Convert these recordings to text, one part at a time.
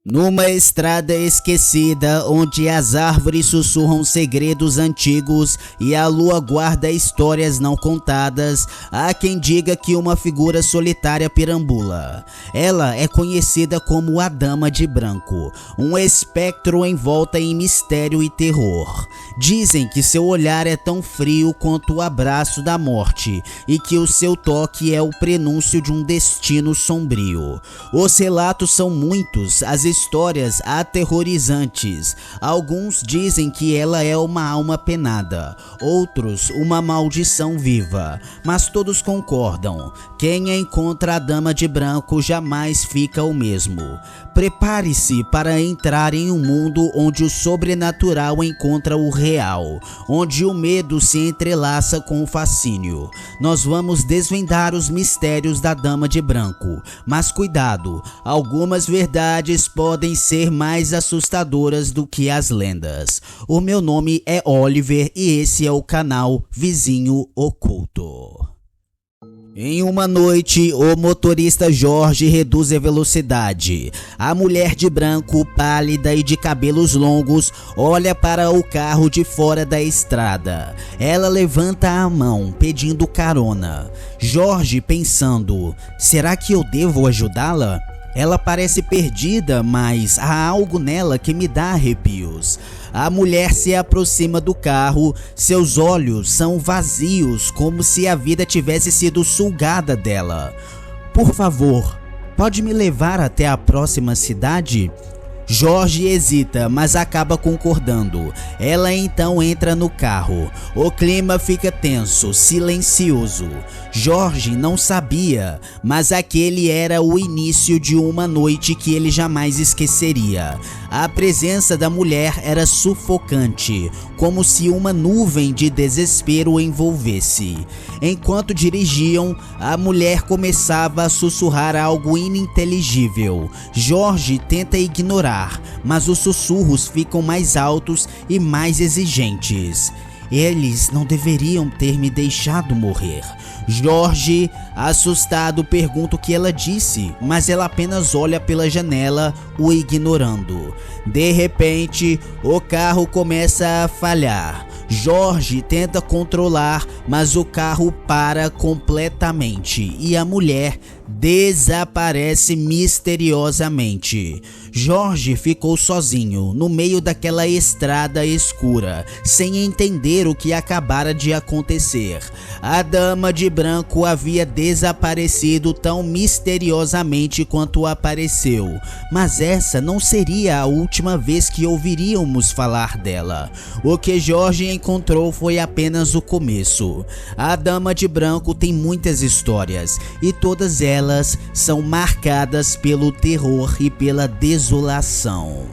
Numa estrada esquecida, onde as árvores sussurram segredos antigos e a lua guarda histórias não contadas, há quem diga que uma figura solitária perambula. Ela é conhecida como a Dama de Branco, um espectro envolta em mistério e terror. Dizem que seu olhar é tão frio quanto o abraço da morte e que o seu toque é o prenúncio de um destino sombrio. Os relatos são muitos, as histórias aterrorizantes. Alguns dizem que ela é uma alma penada, outros uma maldição viva, mas todos concordam: quem encontra a Dama de Branco jamais fica o mesmo. Prepare-se para entrar em um mundo onde o sobrenatural encontra o real, onde o medo se entrelaça com o fascínio. Nós vamos desvendar os mistérios da Dama de Branco, mas cuidado, algumas verdades podem ser mais assustadoras do que as lendas. O meu nome é Oliver e esse é o canal Vizinho Oculto. Em uma noite, o motorista Jorge reduz a velocidade. A mulher de branco, pálida e de cabelos longos, olha para o carro de fora da estrada. Ela levanta a mão, pedindo carona. Jorge pensando: será que eu devo ajudá-la? Ela parece perdida, mas há algo nela que me dá arrepios. A mulher se aproxima do carro, seus olhos são vazios, como se a vida tivesse sido sugada dela. Por favor, pode me levar até a próxima cidade? Jorge hesita, mas acaba concordando. Ela então entra no carro. O clima fica tenso, silencioso. Jorge não sabia, mas aquele era o início de uma noite que ele jamais esqueceria. A presença da mulher era sufocante, como se uma nuvem de desespero o envolvesse. Enquanto dirigiam, a mulher começava a sussurrar algo ininteligível. Jorge tenta ignorar, mas os sussurros ficam mais altos e mais exigentes. Eles não deveriam ter me deixado morrer. Jorge, assustado, pergunta o que ela disse, mas ela apenas olha pela janela, o ignorando. De repente, o carro começa a falhar. Jorge tenta controlar, mas o carro para completamente e a mulher desaparece misteriosamente. Jorge ficou sozinho no meio daquela estrada escura, sem entender o que acabara de acontecer. A Dama de Branco havia desaparecido tão misteriosamente quanto apareceu, mas essa não seria a última vez que ouviríamos falar dela. O que Jorge encontrou foi apenas o começo. A Dama de Branco tem muitas histórias e todas elas são marcadas pelo terror e pela desolação.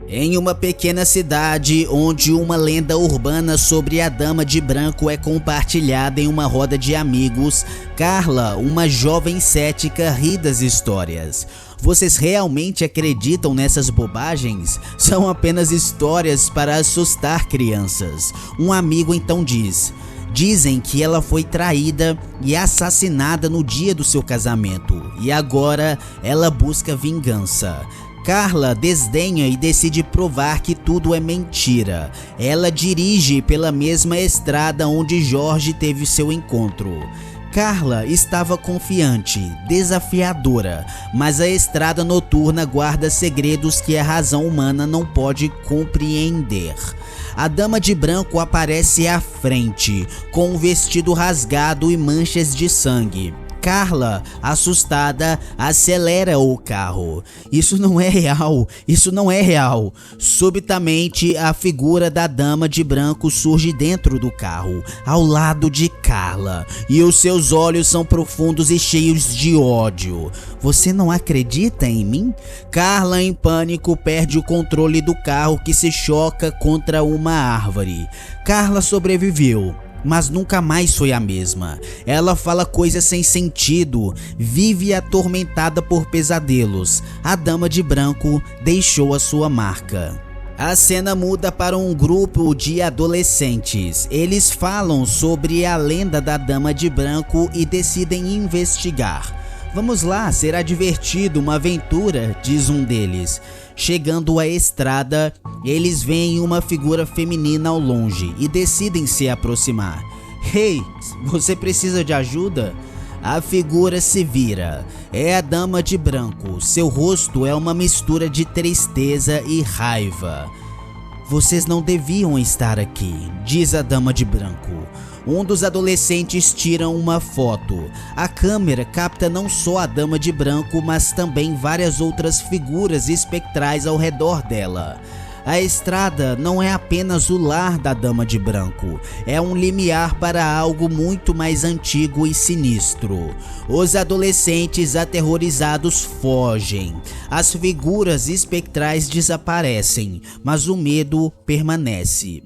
Em uma pequena cidade onde uma lenda urbana sobre a Dama de Branco é compartilhada em uma roda de amigos, Carla, uma jovem cética, ri das histórias. Vocês realmente acreditam nessas bobagens? São apenas histórias para assustar crianças. Um amigo então diz: dizem que ela foi traída e assassinada no dia do seu casamento e agora ela busca vingança. Carla desdenha e decide provar que tudo é mentira. Ela dirige pela mesma estrada onde Jorge teve seu encontro. Carla estava confiante, desafiadora, mas a estrada noturna guarda segredos que a razão humana não pode compreender. A Dama de Branco aparece à frente, com um vestido rasgado e manchas de sangue. Carla, assustada, acelera o carro. Isso não é real, isso não é real. Subitamente, a figura da Dama de Branco surge dentro do carro, ao lado de Carla, e os seus olhos são profundos e cheios de ódio. Você não acredita em mim? Carla, em pânico, perde o controle do carro que se choca contra uma árvore. Carla sobreviveu, mas nunca mais foi a mesma. Ela fala coisas sem sentido, vive atormentada por pesadelos. A Dama de Branco deixou a sua marca. A cena muda para um grupo de adolescentes. Eles falam sobre a lenda da Dama de Branco e decidem investigar. Vamos lá, será divertido, uma aventura, diz um deles. Chegando à estrada, eles veem uma figura feminina ao longe e decidem se aproximar. Hey, você precisa de ajuda? A figura se vira. É a Dama de Branco. Seu rosto é uma mistura de tristeza e raiva. Vocês não deviam estar aqui, diz a Dama de Branco. Um dos adolescentes tira uma foto. A câmera capta não só a Dama de Branco, mas também várias outras figuras espectrais ao redor dela. A estrada não é apenas o lar da Dama de Branco, é um limiar para algo muito mais antigo e sinistro. Os adolescentes aterrorizados fogem. As figuras espectrais desaparecem, mas o medo permanece.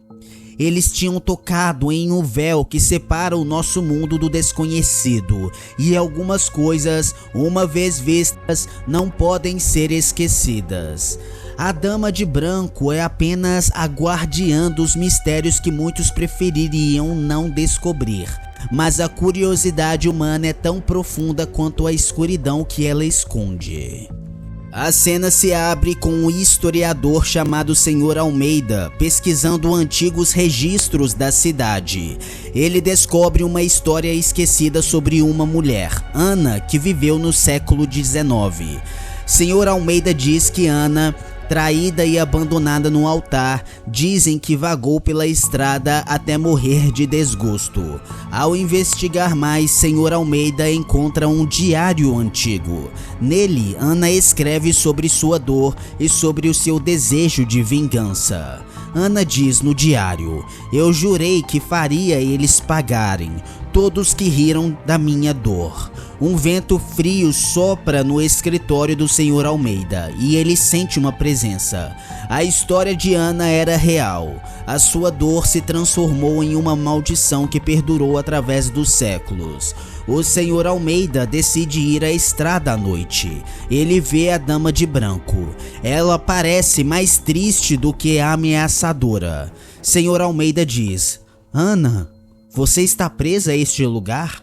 Eles tinham tocado em um véu que separa o nosso mundo do desconhecido, e algumas coisas, uma vez vistas, não podem ser esquecidas. A Dama de Branco é apenas a guardiã dos mistérios que muitos prefeririam não descobrir, mas a curiosidade humana é tão profunda quanto a escuridão que ela esconde. A cena se abre com um historiador chamado Sr. Almeida pesquisando antigos registros da cidade. Ele descobre uma história esquecida sobre uma mulher, Ana, que viveu no século XIX. Sr. Almeida diz que Ana, traída e abandonada no altar, dizem que vagou pela estrada até morrer de desgosto. Ao investigar mais, Sr. Almeida encontra um diário antigo. Nele, Ana escreve sobre sua dor e sobre o seu desejo de vingança. Ana diz no diário: "Eu jurei que faria eles pagarem, todos que riram da minha dor." Um vento frio sopra no escritório do Sr. Almeida e ele sente uma presença. A história de Ana era real. A sua dor se transformou em uma maldição que perdurou através dos séculos. O Sr. Almeida decide ir à estrada à noite. Ele vê a Dama de Branco. Ela parece mais triste do que ameaçadora. Sr. Almeida diz: "Ana, você está presa a este lugar?"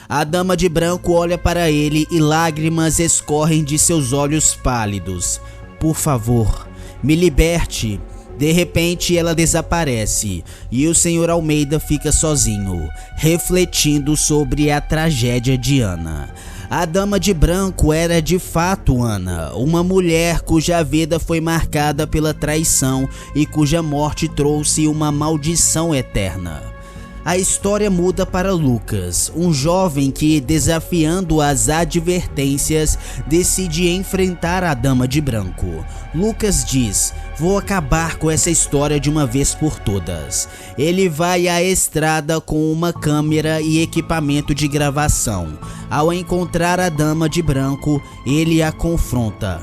A Dama de Branco olha para ele e lágrimas escorrem de seus olhos pálidos. "Por favor, me liberte." De repente ela desaparece e o Sr. Almeida fica sozinho, refletindo sobre a tragédia de Ana. A Dama de Branco era de fato Ana, uma mulher cuja vida foi marcada pela traição e cuja morte trouxe uma maldição eterna. A história muda para Lucas, um jovem que, desafiando as advertências, decide enfrentar a Dama de Branco. Lucas diz: "Vou acabar com essa história de uma vez por todas." Ele vai à estrada com uma câmera e equipamento de gravação. Ao encontrar a Dama de Branco, ele a confronta.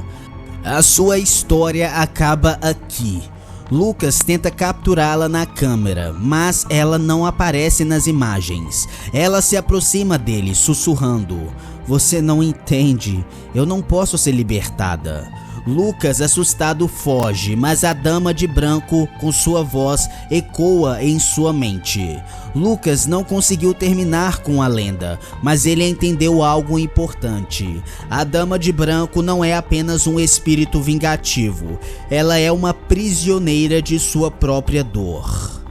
A sua história acaba aqui. Lucas tenta capturá-la na câmera, mas ela não aparece nas imagens. Ela se aproxima dele, sussurrando: "Você não entende, eu não posso ser libertada." Lucas, assustado, foge, mas a Dama de Branco, com sua voz, ecoa em sua mente. Lucas não conseguiu terminar com a lenda, mas ele entendeu algo importante. A Dama de Branco não é apenas um espírito vingativo, ela é uma prisioneira de sua própria dor.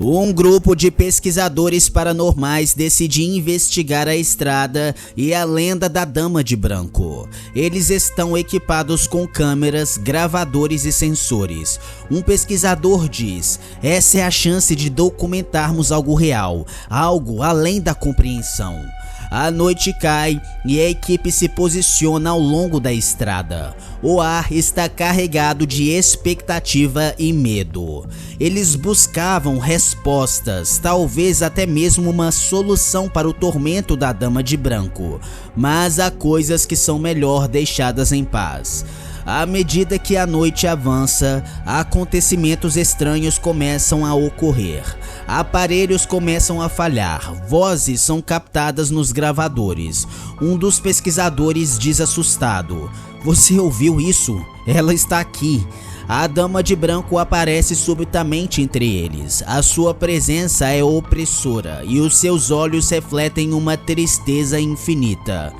Um grupo de pesquisadores paranormais decide investigar a estrada e a lenda da Dama de Branco. Eles estão equipados com câmeras, gravadores e sensores. Um pesquisador diz: "Essa é a chance de documentarmos algo real, algo além da compreensão." A noite cai e a equipe se posiciona ao longo da estrada. O ar está carregado de expectativa e medo. Eles buscavam respostas, talvez até mesmo uma solução para o tormento da Dama de Branco, mas há coisas que são melhor deixadas em paz. À medida que a noite avança, acontecimentos estranhos começam a ocorrer. Aparelhos começam a falhar, vozes são captadas nos gravadores. Um dos pesquisadores diz assustado: "Você ouviu isso? Ela está aqui." A Dama de Branco aparece subitamente entre eles. A sua presença é opressora e os seus olhos refletem uma tristeza infinita.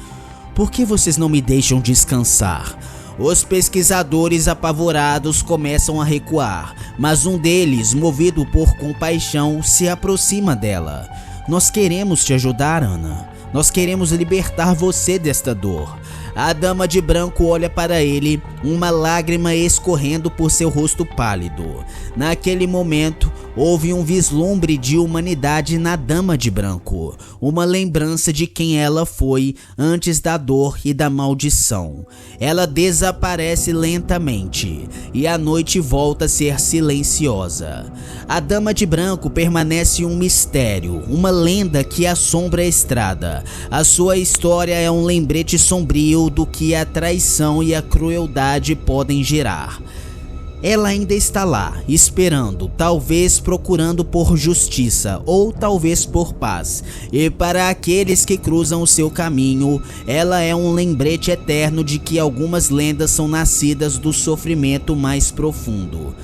Por que vocês não me deixam descansar? Os pesquisadores apavorados começam a recuar, mas um deles, movido por compaixão, se aproxima dela. Nós queremos te ajudar, Ana. Nós queremos libertar você desta dor. A dama de branco olha para ele, uma lágrima escorrendo por seu rosto pálido. Naquele momento, houve um vislumbre de humanidade na dama de branco, uma lembrança de quem ela foi antes da dor e da maldição. Ela desaparece lentamente e a noite volta a ser silenciosa. A dama de branco permanece um mistério, uma lenda que assombra a estrada. A sua história é um lembrete sombrio do que a traição e a crueldade podem gerar. Ela ainda está lá, esperando, talvez procurando por justiça ou talvez por paz. E para aqueles que cruzam o seu caminho, ela é um lembrete eterno de que algumas lendas são nascidas do sofrimento mais profundo.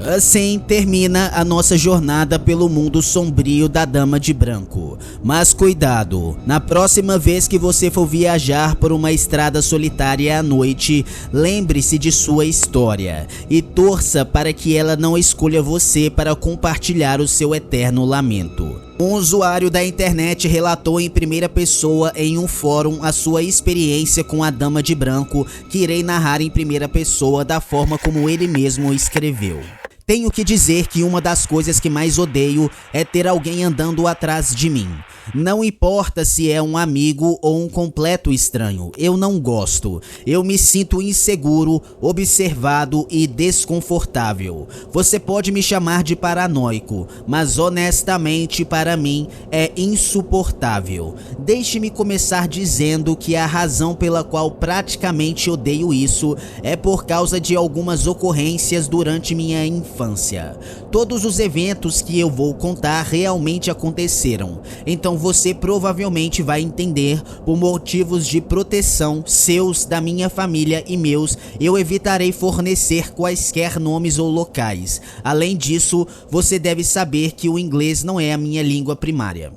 Assim termina a nossa jornada pelo mundo sombrio da Dama de Branco. Mas cuidado, na próxima vez que você for viajar por uma estrada solitária à noite, lembre-se de sua história e torça para que ela não escolha você para compartilhar o seu eterno lamento. Um usuário da internet relatou em primeira pessoa em um fórum a sua experiência com a Dama de Branco, que irei narrar em primeira pessoa da forma como ele mesmo escreveu. Tenho que dizer que uma das coisas que mais odeio é ter alguém andando atrás de mim. Não importa se é um amigo ou um completo estranho, eu não gosto. Eu me sinto inseguro, observado e desconfortável. Você pode me chamar de paranoico, mas honestamente para mim é insuportável. Deixe-me começar dizendo que a razão pela qual praticamente odeio isso é por causa de algumas ocorrências durante minha infância. Todos os eventos que eu vou contar realmente aconteceram, então você provavelmente vai entender. Por motivos de proteção seus, da minha família e meus, eu evitarei fornecer quaisquer nomes ou locais. Além disso, você deve saber que o inglês não é a minha língua primária.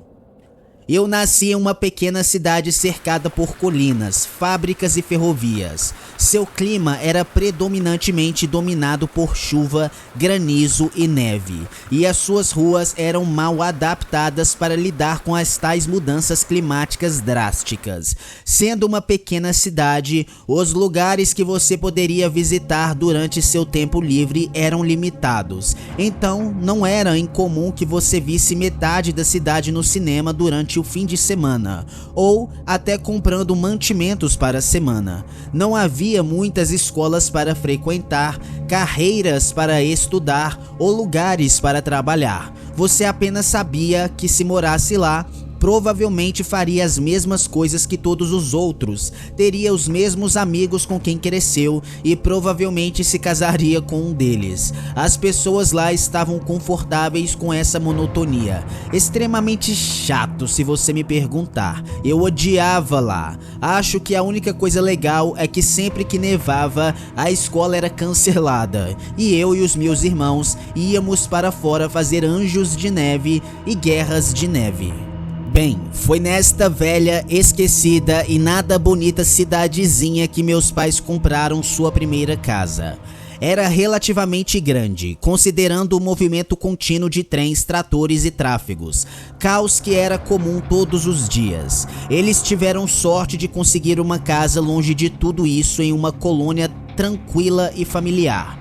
Eu nasci em uma pequena cidade cercada por colinas, fábricas e ferrovias. Seu clima era predominantemente dominado por chuva, granizo e neve, e as suas ruas eram mal adaptadas para lidar com as tais mudanças climáticas drásticas. Sendo uma pequena cidade, os lugares que você poderia visitar durante seu tempo livre eram limitados, então não era incomum que você visse metade da cidade no cinema durante o fim de semana, ou até comprando mantimentos para a semana. Não havia muitas escolas para frequentar, carreiras para estudar ou lugares para trabalhar. Você apenas sabia que se morasse lá, provavelmente faria as mesmas coisas que todos os outros, teria os mesmos amigos com quem cresceu e provavelmente se casaria com um deles. As pessoas lá estavam confortáveis com essa monotonia. Extremamente chato, se você me perguntar. Eu odiava lá. Acho que a única coisa legal é que sempre que nevava, a escola era cancelada e eu e os meus irmãos íamos para fora fazer anjos de neve e guerras de neve. Bem, foi nesta velha, esquecida e nada bonita cidadezinha que meus pais compraram sua primeira casa. Era relativamente grande, considerando o movimento contínuo de trens, tratores e tráfegos, caos que era comum todos os dias. Eles tiveram sorte de conseguir uma casa longe de tudo isso em uma colônia tranquila e familiar.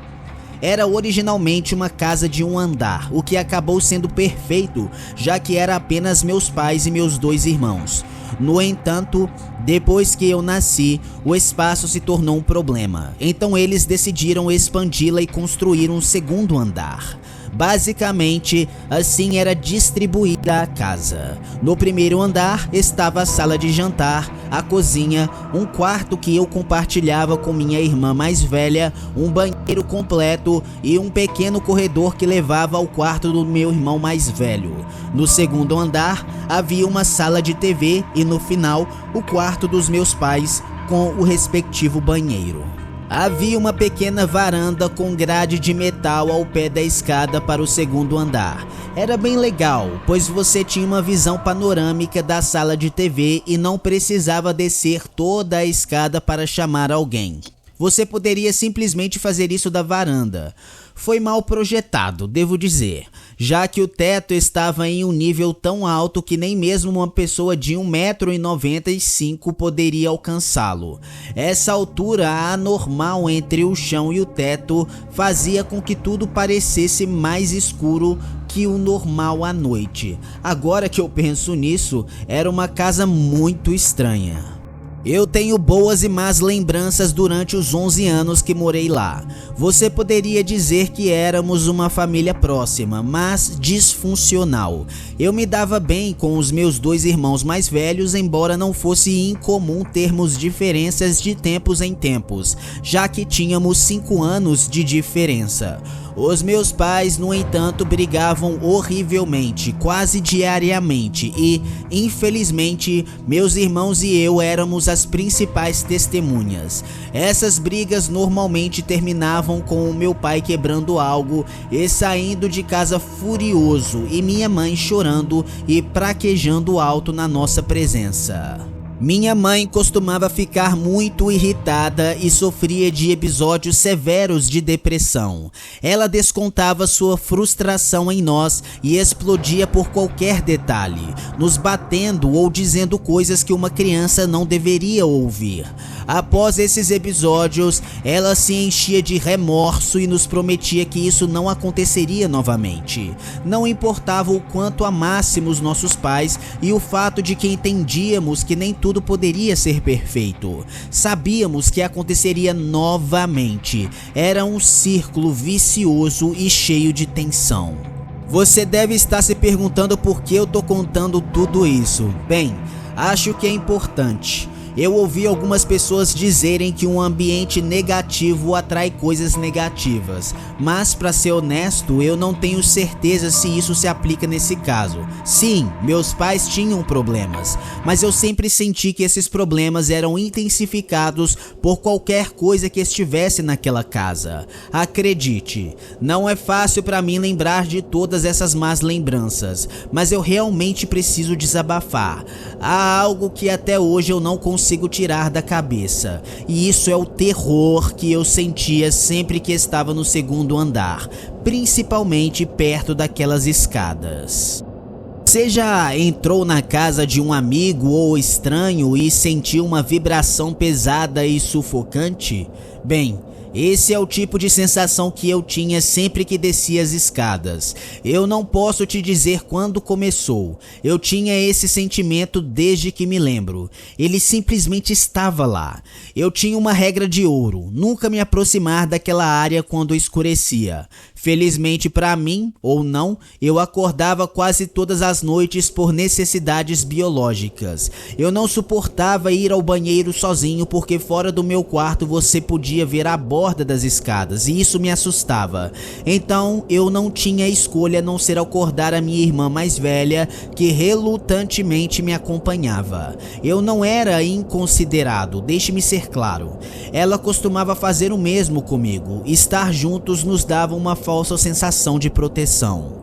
Era originalmente uma casa de um andar, o que acabou sendo perfeito, já que era apenas meus pais e meus dois irmãos. No entanto, depois que eu nasci, o espaço se tornou um problema, então eles decidiram expandi-la e construir um segundo andar. Basicamente, assim era distribuída a casa. No primeiro andar estava a sala de jantar, a cozinha, um quarto que eu compartilhava com minha irmã mais velha, um banheiro completo e um pequeno corredor que levava ao quarto do meu irmão mais velho. No segundo andar havia uma sala de TV e no final o quarto dos meus pais com o respectivo banheiro. Havia uma pequena varanda com grade de metal ao pé da escada para o segundo andar. Era bem legal, pois você tinha uma visão panorâmica da sala de TV e não precisava descer toda a escada para chamar alguém. Você poderia simplesmente fazer isso da varanda. Foi mal projetado, devo dizer, já que o teto estava em um nível tão alto que nem mesmo uma pessoa de 1,95 m poderia alcançá-lo. Essa altura anormal entre o chão e o teto fazia com que tudo parecesse mais escuro que o normal à noite. Agora que eu penso nisso, era uma casa muito estranha. Eu tenho boas e más lembranças durante os 11 anos que morei lá. Você poderia dizer que éramos uma família próxima, mas disfuncional. Eu me dava bem com os meus 2 irmãos mais velhos, embora não fosse incomum termos diferenças de tempos em tempos, já que tínhamos 5 anos de diferença. Os meus pais, no entanto, brigavam horrivelmente, quase diariamente e, infelizmente, meus irmãos e eu éramos as principais testemunhas. Essas brigas normalmente terminavam com o meu pai quebrando algo e saindo de casa furioso e minha mãe chorando e praquejando alto na nossa presença. Minha mãe costumava ficar muito irritada e sofria de episódios severos de depressão. Ela descontava sua frustração em nós e explodia por qualquer detalhe, nos batendo ou dizendo coisas que uma criança não deveria ouvir. Após esses episódios, ela se enchia de remorso e nos prometia que isso não aconteceria novamente. Não importava o quanto amássemos nossos pais e o fato de que entendíamos que nem tudo poderia ser perfeito. Sabíamos que aconteceria novamente. Era um círculo vicioso e cheio de tensão. Você deve estar se perguntando por que eu tô contando tudo isso. Bem, acho que é importante. Eu ouvi algumas pessoas dizerem que um ambiente negativo atrai coisas negativas, mas para ser honesto, eu não tenho certeza se isso se aplica nesse caso. Sim, meus pais tinham problemas, mas eu sempre senti que esses problemas eram intensificados por qualquer coisa que estivesse naquela casa. Acredite, não é fácil para mim lembrar de todas essas más lembranças, mas eu realmente preciso desabafar. Há algo que até hoje eu não consigo tirar da cabeça, e isso é o terror que eu sentia sempre que estava no segundo andar, principalmente perto daquelas escadas. Você já entrou na casa de um amigo ou estranho e sentiu uma vibração pesada e sufocante? Bem, esse é o tipo de sensação que eu tinha sempre que descia as escadas. Eu não posso te dizer quando começou. Eu tinha esse sentimento desde que me lembro. Ele simplesmente estava lá. Eu tinha uma regra de ouro: nunca me aproximar daquela área quando escurecia. Felizmente para mim, ou não, eu acordava quase todas as noites por necessidades biológicas. Eu não suportava ir ao banheiro sozinho porque fora do meu quarto você podia ver a borda das escadas e isso me assustava. Então eu não tinha escolha a não ser acordar a minha irmã mais velha, que relutantemente me acompanhava. Eu não era inconsiderado, deixe-me ser claro. Ela costumava fazer o mesmo comigo. Estar juntos nos dava uma falsa sensação de proteção.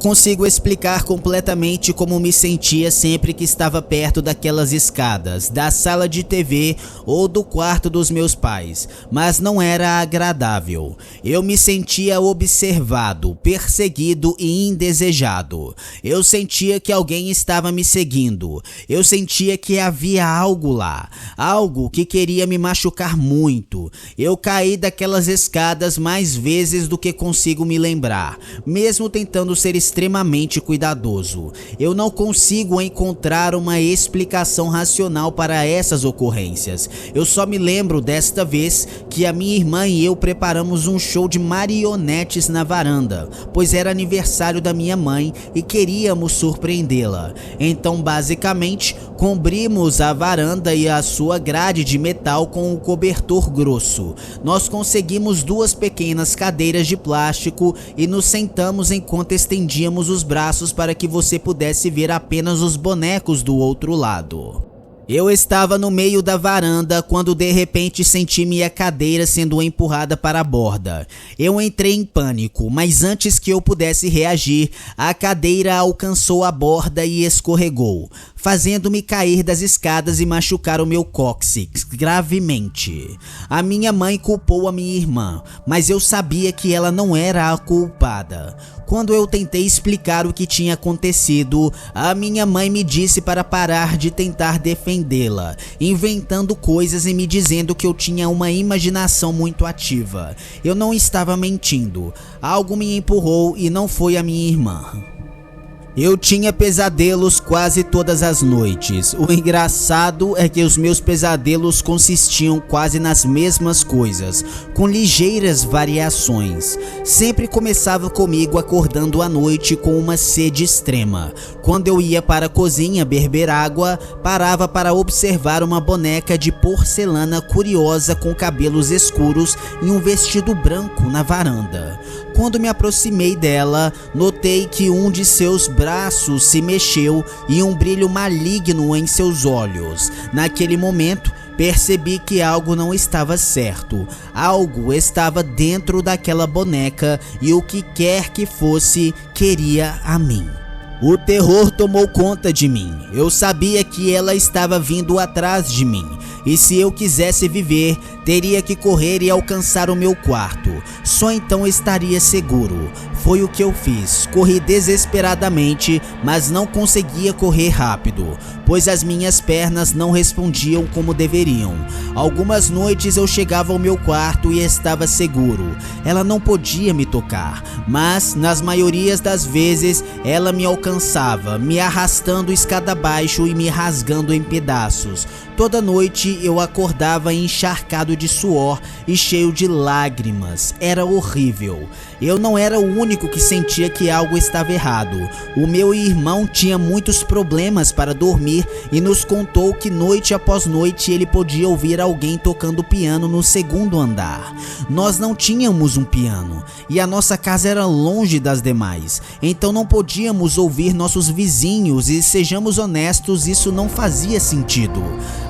Consigo explicar completamente como me sentia sempre que estava perto daquelas escadas, da sala de TV ou do quarto dos meus pais, mas não era agradável. Eu me sentia observado, perseguido e indesejado. Eu sentia que alguém estava me seguindo. Eu sentia que havia algo lá, algo que queria me machucar muito. Eu caí daquelas escadas mais vezes do que consigo me lembrar, mesmo tentando ser extremamente cuidadoso. Eu não consigo encontrar uma explicação racional para essas ocorrências. Eu só me lembro desta vez que a minha irmã e eu preparamos um show de marionetes na varanda, pois era aniversário da minha mãe e queríamos surpreendê-la. Então, basicamente, cobrimos a varanda e a sua grade de metal com um cobertor grosso. Nós conseguimos 2 pequenas cadeiras de plástico e nos sentamos enquanto estendíamos os braços para que você pudesse ver apenas os bonecos do outro lado. Eu estava no meio da varanda quando de repente senti minha cadeira sendo empurrada para a borda. Eu entrei em pânico, mas antes que eu pudesse reagir, a cadeira alcançou a borda e escorregou, fazendo-me cair das escadas e machucar o meu cóccix gravemente. A minha mãe culpou a minha irmã, mas eu sabia que ela não era a culpada. Quando eu tentei explicar o que tinha acontecido, a minha mãe me disse para parar de tentar defendê-la, inventando coisas e me dizendo que eu tinha uma imaginação muito ativa. Eu não estava mentindo. Algo me empurrou e não foi a minha irmã. Eu tinha pesadelos quase todas as noites. O engraçado é que os meus pesadelos consistiam quase nas mesmas coisas, com ligeiras variações. Sempre começava comigo acordando à noite com uma sede extrema. Quando eu ia para a cozinha beber água, parava para observar uma boneca de porcelana curiosa com cabelos escuros e um vestido branco na varanda. Quando me aproximei dela, notei que um de seus braços se mexeu e um brilho maligno em seus olhos. Naquele momento, percebi que algo não estava certo. Algo estava dentro daquela boneca e o que quer que fosse, queria a mim. O terror tomou conta de mim. Eu sabia que ela estava vindo atrás de mim. E se eu quisesse viver, teria que correr e alcançar o meu quarto. Só então estaria seguro. Foi o que eu fiz. Corri desesperadamente, mas não conseguia correr rápido, pois as minhas pernas não respondiam como deveriam. Algumas noites eu chegava ao meu quarto e estava seguro. Ela não podia me tocar, mas nas maiorias das vezes ela me alcançava, me arrastando escada abaixo e me rasgando em pedaços. Toda noite eu acordava encharcado de suor e cheio de lágrimas. Era horrível. Eu não era o único que sentia que algo estava errado. O meu irmão tinha muitos problemas para dormir e nos contou que noite após noite ele podia ouvir alguém tocando piano no segundo andar. Nós não tínhamos um piano e a nossa casa era longe das demais, então não podíamos ouvir nossos vizinhos e, sejamos honestos, isso não fazia sentido.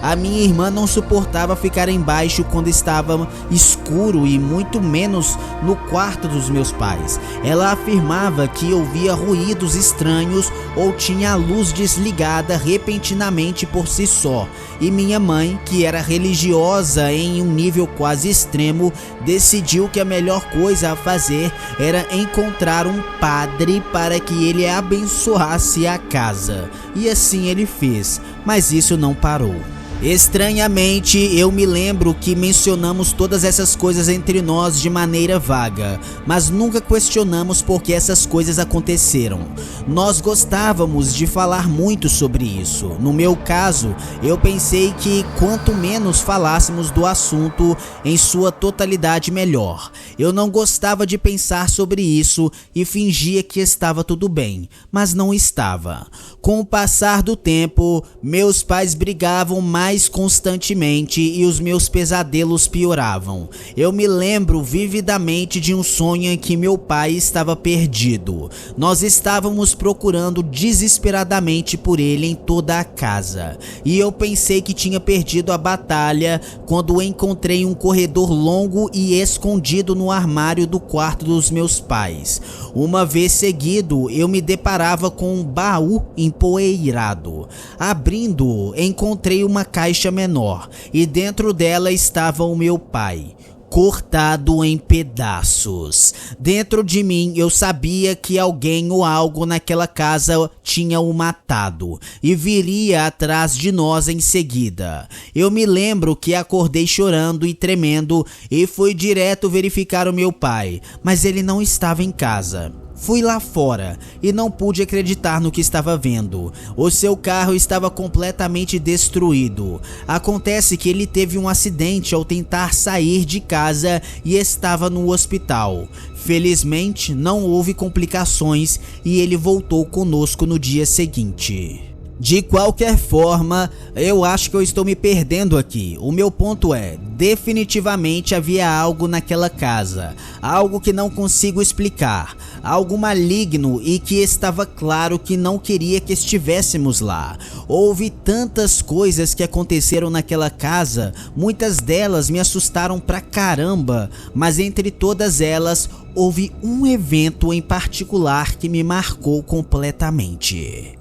A minha irmã não suportava ficar embaixo quando estava escuro e muito menos no quarto dos meus pais. Ela afirmava que ouvia ruídos estranhos ou tinha a luz desligada repentinamente por si só. E minha mãe, que era religiosa em um nível quase extremo, decidiu que a melhor coisa a fazer era encontrar um padre para que ele abençoasse a casa. E assim ele fez, mas isso não parou. Estranhamente, eu me lembro que mencionamos todas essas coisas entre nós de maneira vaga, mas nunca questionamos por que essas coisas aconteceram. Nós gostávamos de falar muito sobre isso. No meu caso, eu pensei que quanto menos falássemos do assunto em sua totalidade, melhor. Eu não gostava de pensar sobre isso e fingia que estava tudo bem, mas não estava. Com o passar do tempo, meus pais brigavam mais constantemente e os meus pesadelos pioravam. Eu me lembro vividamente de um sonho em que meu pai estava perdido. Nós estávamos procurando desesperadamente por ele em toda a casa, e eu pensei que tinha perdido a batalha quando encontrei um corredor longo e escondido no armário do quarto dos meus pais. Uma vez seguido, eu me deparava com um baú empoeirado. Abrindo-o, encontrei uma caixa menor e dentro dela estava o meu pai, cortado em pedaços. Dentro de mim eu sabia que alguém ou algo naquela casa tinha o matado e viria atrás de nós em seguida. Eu me lembro que acordei chorando e tremendo e fui direto verificar o meu pai, mas ele não estava em casa. Fui lá fora e não pude acreditar no que estava vendo. O seu carro estava completamente destruído. Acontece que ele teve um acidente ao tentar sair de casa e estava no hospital. Felizmente, não houve complicações e ele voltou conosco no dia seguinte. De qualquer forma, eu acho que eu estou me perdendo aqui. O meu ponto é, definitivamente havia algo naquela casa, algo que não consigo explicar, algo maligno e que estava claro que não queria que estivéssemos lá. Houve tantas coisas que aconteceram naquela casa, muitas delas me assustaram pra caramba, mas entre todas elas, houve um evento em particular que me marcou completamente.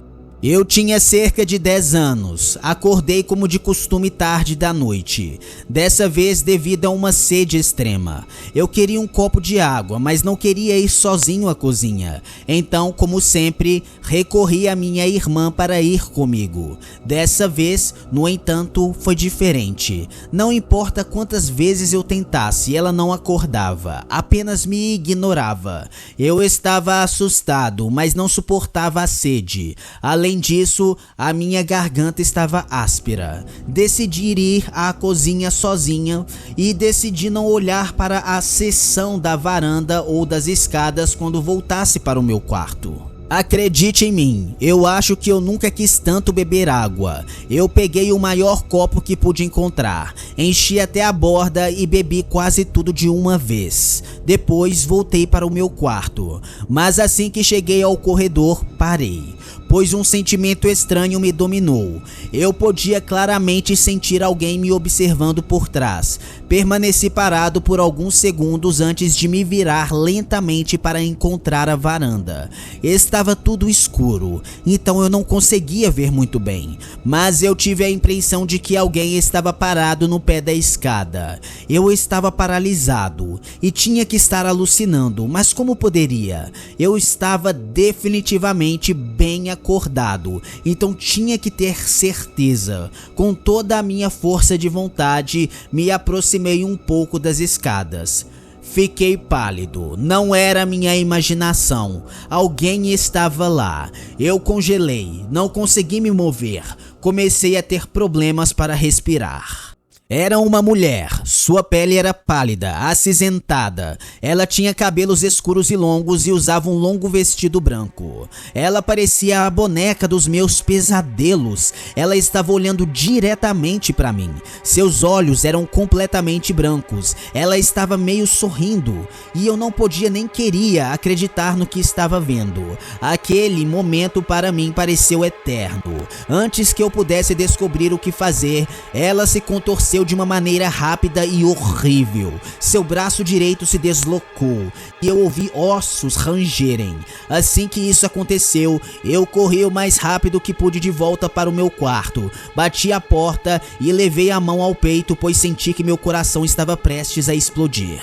Eu tinha cerca de 10 anos, acordei como de costume tarde da noite, dessa vez devido a uma sede extrema. Eu queria um copo de água, mas não queria ir sozinho à cozinha, então, como sempre, recorri à minha irmã para ir comigo. Dessa vez, no entanto, foi diferente. Não importa quantas vezes eu tentasse, ela não acordava, apenas me ignorava. Eu estava assustado, mas não suportava a sede. Além disso, a minha garganta estava áspera. Decidi ir à cozinha sozinha e decidi não olhar para a seção da varanda ou das escadas quando voltasse para o meu quarto. Acredite em mim, eu acho que eu nunca quis tanto beber água. Eu peguei o maior copo que pude encontrar, enchi até a borda e bebi quase tudo de uma vez. Depois voltei para o meu quarto, mas assim que cheguei ao corredor, parei, pois um sentimento estranho me dominou. Eu podia claramente sentir alguém me observando por trás. Permaneci parado por alguns segundos antes de me virar lentamente para encontrar a varanda. Estava tudo escuro, então eu não conseguia ver muito bem, mas eu tive a impressão de que alguém estava parado no pé da escada. Eu estava paralisado e tinha que estar alucinando, mas como poderia? Eu estava definitivamente bem acordado, então tinha que ter certeza. Com toda a minha força de vontade, me aproximei um pouco das escadas. Fiquei pálido, não era minha imaginação, alguém estava lá. Eu congelei, não consegui me mover, comecei a ter problemas para respirar. Era uma mulher, sua pele era pálida, acinzentada, ela tinha cabelos escuros e longos e usava um longo vestido branco. Ela parecia a boneca dos meus pesadelos, ela estava olhando diretamente para mim, seus olhos eram completamente brancos, ela estava meio sorrindo e eu não podia nem queria acreditar no que estava vendo. Aquele momento para mim pareceu eterno. Antes que eu pudesse descobrir o que fazer, ela se contorceu de uma maneira rápida e horrível. Seu braço direito se deslocou e eu ouvi ossos rangerem. Assim que isso aconteceu, eu corri o mais rápido que pude de volta para o meu quarto. Bati a porta e levei a mão ao peito, pois senti que meu coração estava prestes a explodir.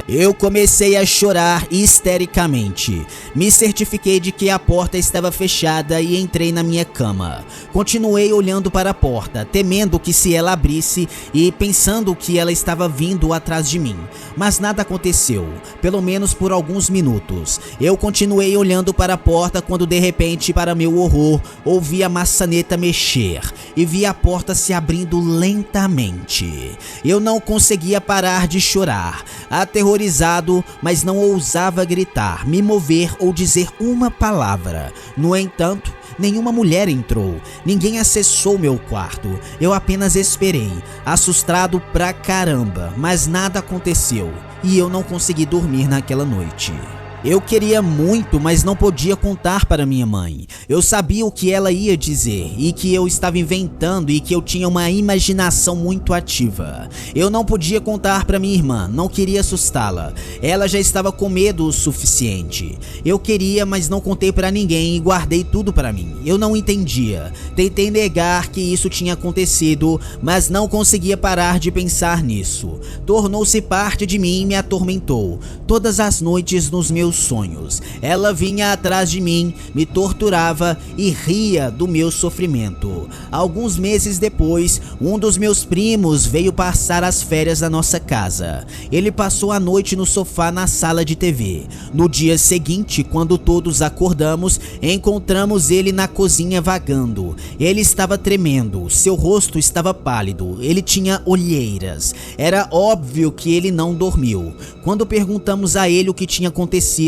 Eu comecei a chorar histericamente. Me certifiquei de que a porta estava fechada e entrei na minha cama. Continuei olhando para a porta, temendo que se ela abrisse e pensando que ela estava vindo atrás de mim. Mas nada aconteceu, pelo menos por alguns minutos. Eu continuei olhando para a porta quando de repente, para meu horror, ouvi a maçaneta mexer e vi a porta se abrindo lentamente. Eu não conseguia parar de chorar, aterrorizado, mas não ousava gritar, me mover ou dizer uma palavra. No entanto, nenhuma mulher entrou, ninguém acessou meu quarto, eu apenas esperei, assustado pra caramba, mas nada aconteceu e eu não consegui dormir naquela noite. Eu queria muito, mas não podia contar para minha mãe. Eu sabia o que ela ia dizer e que eu estava inventando e que eu tinha uma imaginação muito ativa. Eu não podia contar para minha irmã, não queria assustá-la. Ela já estava com medo o suficiente. Eu queria, mas não contei para ninguém e guardei tudo para mim. Eu não entendia. Tentei negar que isso tinha acontecido, mas não conseguia parar de pensar nisso. Tornou-se parte de mim e me atormentou. Todas as noites nos meus sonhos, ela vinha atrás de mim, me torturava e ria do meu sofrimento. Alguns meses depois, um dos meus primos veio passar as férias na nossa casa. Ele passou a noite no sofá na sala de TV. No dia seguinte, quando todos acordamos, encontramos ele na cozinha vagando. Ele estava tremendo, seu rosto estava pálido, ele tinha olheiras. Era óbvio que ele não dormiu. Quando perguntamos a ele o que tinha acontecido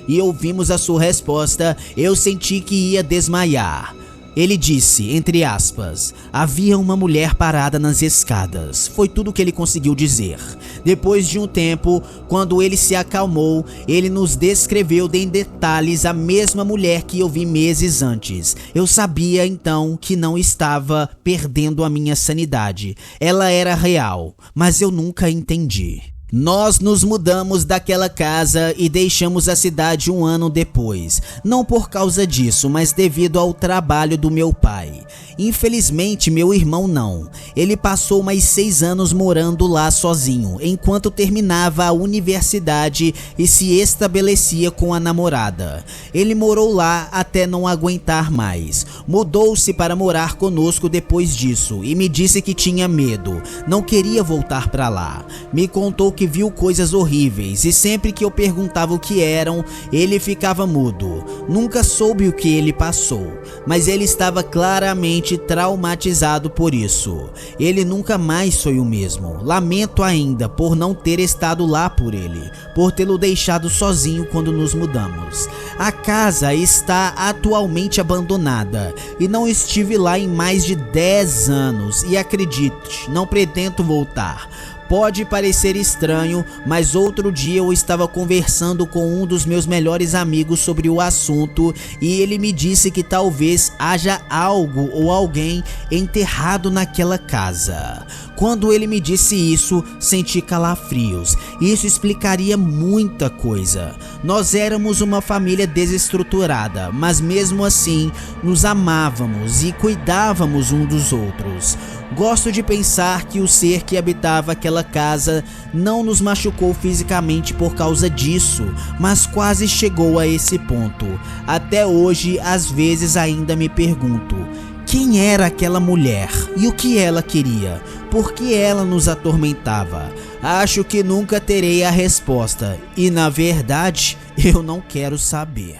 e ouvimos a sua resposta, eu senti que ia desmaiar. Ele disse, entre aspas, havia uma mulher parada nas escadas. Foi tudo que ele conseguiu dizer. Depois de um tempo, quando ele se acalmou, ele nos descreveu em detalhes a mesma mulher que eu vi meses antes. Eu sabia então que não estava perdendo a minha sanidade. Ela era real, mas eu nunca entendi. Nós nos mudamos daquela casa e deixamos a cidade um ano depois. Não por causa disso, mas devido ao trabalho do meu pai. Infelizmente, meu irmão não. Ele passou mais 6 anos morando lá sozinho, enquanto terminava a universidade e se estabelecia com a namorada. Ele morou lá até não aguentar mais. Mudou-se para morar conosco depois disso e me disse que tinha medo. Não queria voltar para lá. Me contou que viu coisas horríveis e sempre que eu perguntava o que eram, ele ficava mudo. Nunca soube o que ele passou, mas ele estava claramente traumatizado por isso. Ele nunca mais foi o mesmo. Lamento ainda por não ter estado lá por ele, por tê-lo deixado sozinho quando nos mudamos. A casa está atualmente abandonada e não estive lá em mais de 10 anos e acredite, não pretendo voltar. Pode parecer estranho, mas outro dia eu estava conversando com um dos meus melhores amigos sobre o assunto e ele me disse que talvez haja algo ou alguém enterrado naquela casa. Quando ele me disse isso, senti calafrios. Isso explicaria muita coisa. Nós éramos uma família desestruturada, mas mesmo assim nos amávamos e cuidávamos um dos outros. Gosto de pensar que o ser que habitava aquela casa não nos machucou fisicamente por causa disso, mas quase chegou a esse ponto. Até hoje, às vezes ainda me pergunto: quem era aquela mulher e o que ela queria? Por que ela nos atormentava? Acho que nunca terei a resposta e, na verdade, eu não quero saber.